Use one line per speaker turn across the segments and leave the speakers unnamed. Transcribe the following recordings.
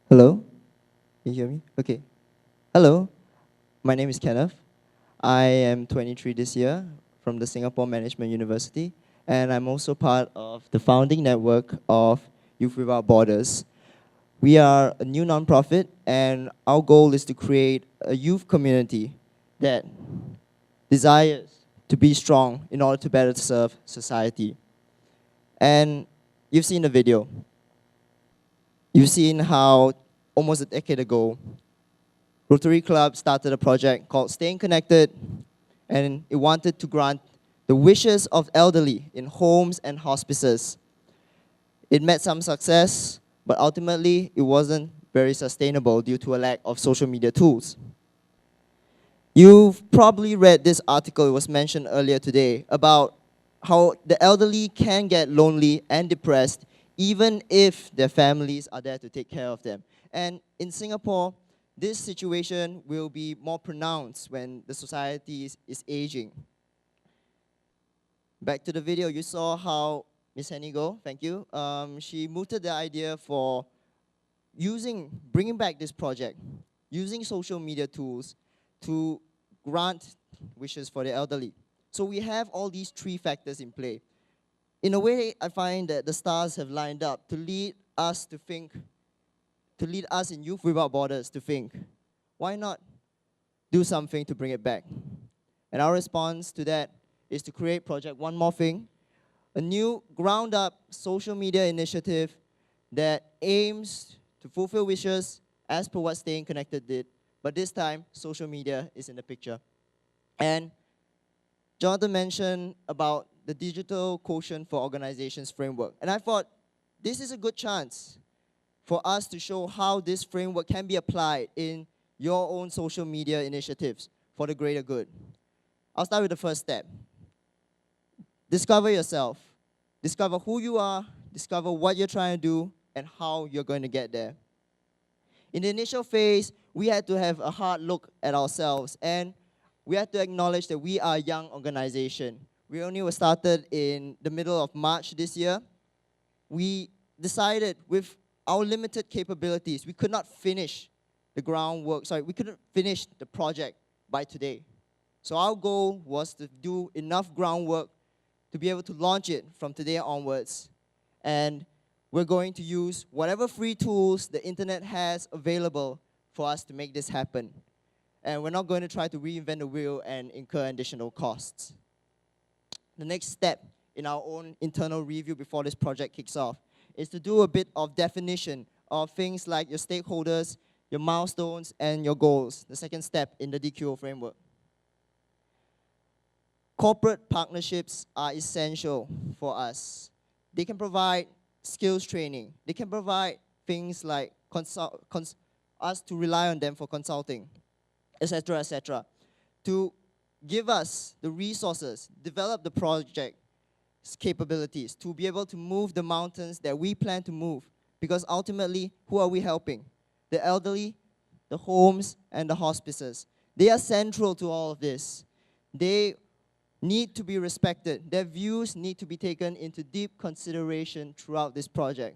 Hello? Can you hear me? Okay. Hello, my name is Kenneth. I am 23 this year from the Singapore Management University, and I'm also part of the founding network of Youth Without Borders. We are a new nonprofit, and our goal is to create a youth community that desires to be strong in order to better serve society. And you've seen the video. You've seen how almost a decade ago, Rotary Club started a project called Staying Connected, and it wanted to grant the wishes of elderly in homes and hospices. It met some success, but ultimately it wasn't very sustainable due to a lack of social media tools. You've probably read this article, it was mentioned earlier today, about how the elderly can get lonely and depressed even if their families are there to take care of them. And in Singapore, this situation will be more pronounced when the society is aging. Back to the video, you saw how Ms. Henigo, thank you, she mooted the idea for bringing back this project, using social media tools to grant wishes for the elderly. So we have all these three factors in play. In a way, I find that the stars have lined up to lead us to think, to lead us in Youth Without Borders to think, why not do something to bring it back? And our response to that is to create Project One More Thing, a new ground-up social media initiative that aims to fulfill wishes as per what Staying Connected did, but this time, social media is in the picture. And Jonathan mentioned about the digital quotient for organizations framework. And I thought this is a good chance for us to show how this framework can be applied in your own social media initiatives for the greater good. I'll start with the first step. Discover yourself. Discover who you are, discover what you're trying to do, and how you're going to get there. In the initial phase, we had to have a hard look at ourselves, and we had to acknowledge that we are a young organization. We only were started in the middle of March this year. We decided with our limited capabilities, we could not finish the groundwork, we couldn't finish the project by today. So our goal was to do enough groundwork to be able to launch it from today onwards. And we're going to use whatever free tools the internet has available for us to make this happen. And we're not going to try to reinvent the wheel and incur additional costs. The next step in our own internal review before this project kicks off is to do a bit of definition of things like your stakeholders, your milestones, and your goals, the second step in the DQO framework. Corporate partnerships are essential for us. They can provide skills training. They can provide things like us to rely on them for consulting, etc., to give us the resources, develop the project's capabilities, to be able to move the mountains that we plan to move. Because ultimately, who are we helping? The elderly, the homes, and the hospices. They are central to all of this. They need to be respected. Their views need to be taken into deep consideration throughout this project.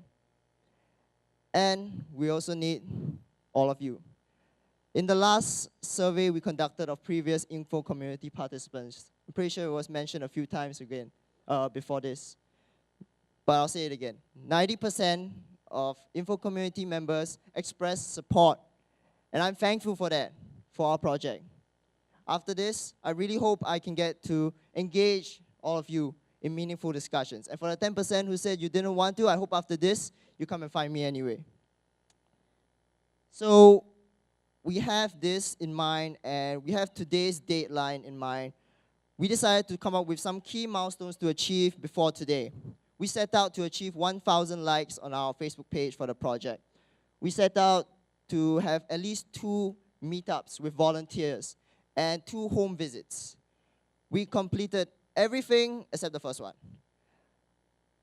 And we also need all of you. In the last survey we conducted of previous infoCommUnity participants, I'm pretty sure it was mentioned a few times again before this, but I'll say it again. 90% of infoCommUnity members expressed support, and I'm thankful for that, for our project. After this, I really hope I can get to engage all of you in meaningful discussions. And for the 10% who said you didn't want to, I hope after this, you come and find me anyway. So we have this in mind, and we have today's deadline in mind. We decided to come up with some key milestones to achieve before today. We set out to achieve 1,000 likes on our Facebook page for the project. We set out to have at least 2 meetups with volunteers and 2 home visits. We completed everything except the first one.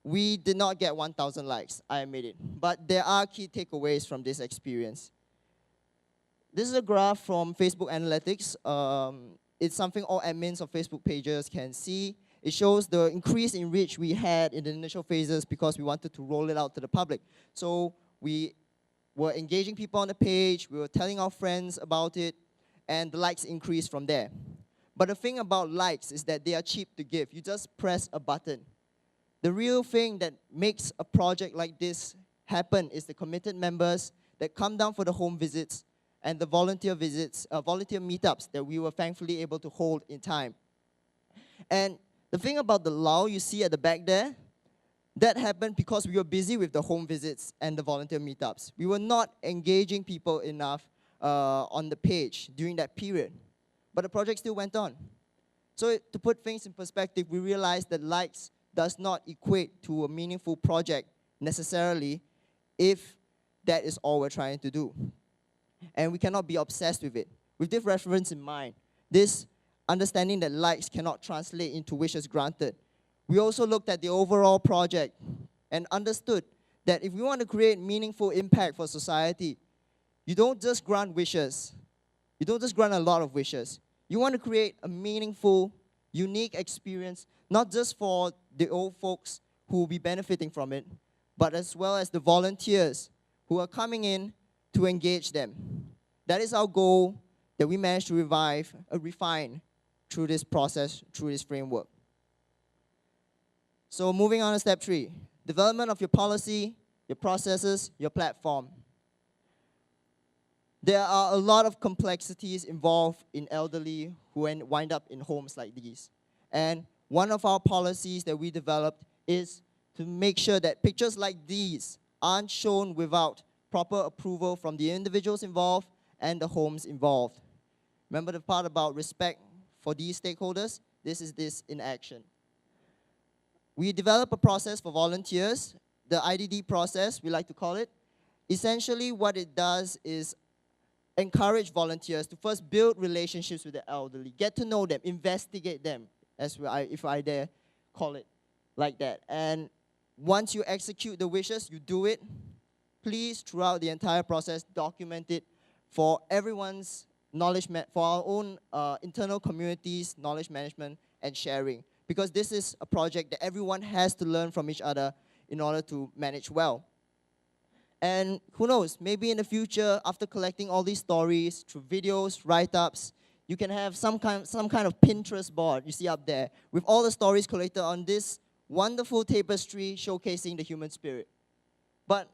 We did not get 1,000 likes, I admit it. But there are key takeaways from this experience. This is a graph from Facebook Analytics. It's something all admins of Facebook pages can see. It shows the increase in reach we had in the initial phases because we wanted to roll it out to the public. So we were engaging people on the page, we were telling our friends about it, and the likes increased from there. But the thing about likes is that they are cheap to give. You just press a button. The real thing that makes a project like this happen is the committed members that come down for the home visits and the volunteer visits, volunteer meetups that we were thankfully able to hold in time. And the thing about the lull you see at the back there, that happened because we were busy with the home visits and the volunteer meetups. We were not engaging people enough on the page during that period. But the project still went on. So to put things in perspective, we realized that likes does not equate to a meaningful project necessarily if that is all we're trying to do. And we cannot be obsessed with it. With this reference in mind, this understanding that likes cannot translate into wishes granted, we also looked at the overall project and understood that if we want to create meaningful impact for society, you don't just grant wishes. You don't just grant a lot of wishes. You want to create a meaningful, unique experience, not just for the old folks who will be benefiting from it, but as well as the volunteers who are coming in to engage them. That is our goal that we managed to refine through this process, through this framework. So moving on to step 3, development of your policy, your processes, your platform. There are a lot of complexities involved in elderly who wind up in homes like these. And one of our policies that we developed is to make sure that pictures like these aren't shown without proper approval from the individuals involved and the homes involved. Remember the part about respect for these stakeholders? This is this in action. We develop a process for volunteers, the IDD process, we like to call it. Essentially, what it does is encourage volunteers to first build relationships with the elderly, get to know them, investigate them, if I dare call it like that. And once you execute the wishes, you do it. Please, throughout the entire process, document it for everyone's knowledge, for our own internal community's knowledge management and sharing. Because this is a project that everyone has to learn from each other in order to manage well. And who knows, maybe in the future, after collecting all these stories through videos, write-ups, you can have some kind of Pinterest board you see up there with all the stories collected on this wonderful tapestry showcasing the human spirit. But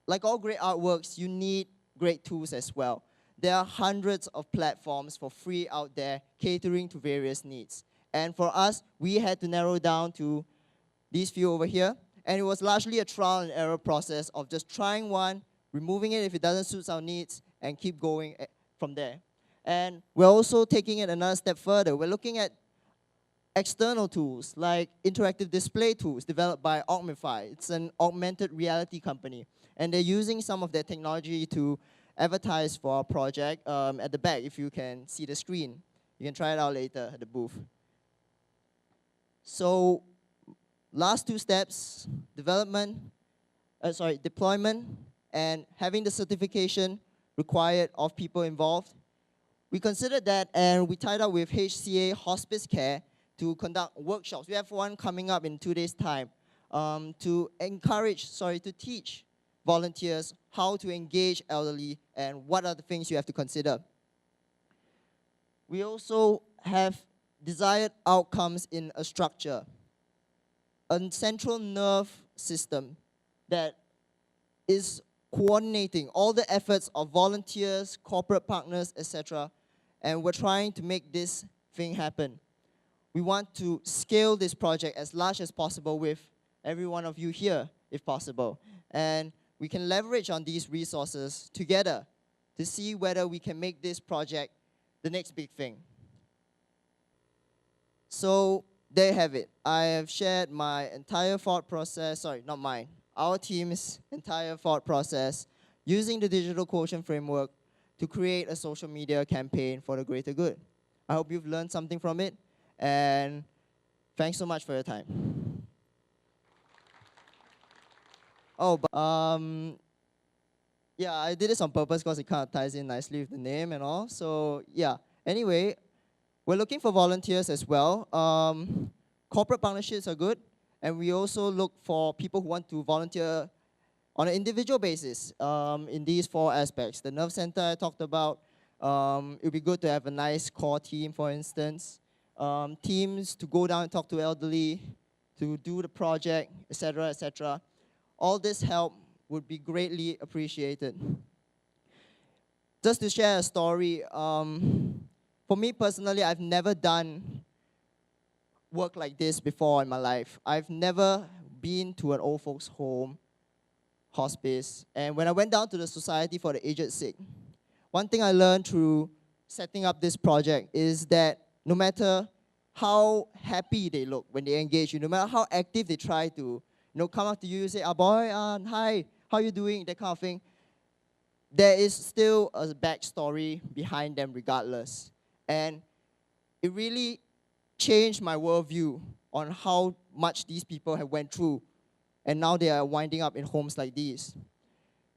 like all great artworks, you need great tools as well. There are hundreds of platforms for free out there catering to various needs. And for us, we had to narrow down to these few over here. And it was largely a trial and error process of just trying one, removing it if it doesn't suit our needs, and keep going from there. And we're also taking it another step further. We're looking at external tools like interactive display tools developed by Augmify. It's an augmented reality company. And they're using some of their technology to advertise for our project at the back, if you can see the screen. You can try it out later at the booth. So last 2 steps, deployment, and having the certification required of people involved. We considered that, and we tied up with HCA Hospice Care to conduct workshops. We have one coming up in 2 days' time to teach volunteers how to engage elderly and what are the things you have to consider. We also have desired outcomes in a structure, a central nerve system that is coordinating all the efforts of volunteers, corporate partners, etc. And we're trying to make this thing happen. We want to scale this project as large as possible with every one of you here, if possible. And we can leverage on these resources together to see whether we can make this project the next big thing. So there you have it. I have shared my entire thought process, not mine, our team's entire thought process using the digital quotient framework to create a social media campaign for the greater good. I hope you've learned something from it, and thanks so much for your time. Oh, but, yeah, I did this on purpose because it kind of ties in nicely with the name and all. So yeah, anyway, we're looking for volunteers as well. Corporate partnerships are good, and we also look for people who want to volunteer On an individual basis, in these 4 aspects, the nerve center I talked about, it would be good to have a nice core team, for instance. Teams to go down and talk to elderly, to do the project, etc., etc. All this help would be greatly appreciated. Just to share a story, for me personally, I've never done work like this before in my life. I've never been to an old folks home, hospice, and when I went down to the Society for the Aged Sick, one thing I learned through setting up this project is that no matter how happy they look when they engage you, no matter how active they try to come up to you and say, boy, hi, how you doing, that kind of thing, there is still a backstory behind them regardless. And it really changed my worldview on how much these people have went through, and now they are winding up in homes like these.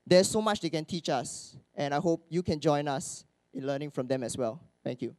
There's so much they can teach us, and I hope you can join us in learning from them as well. Thank you.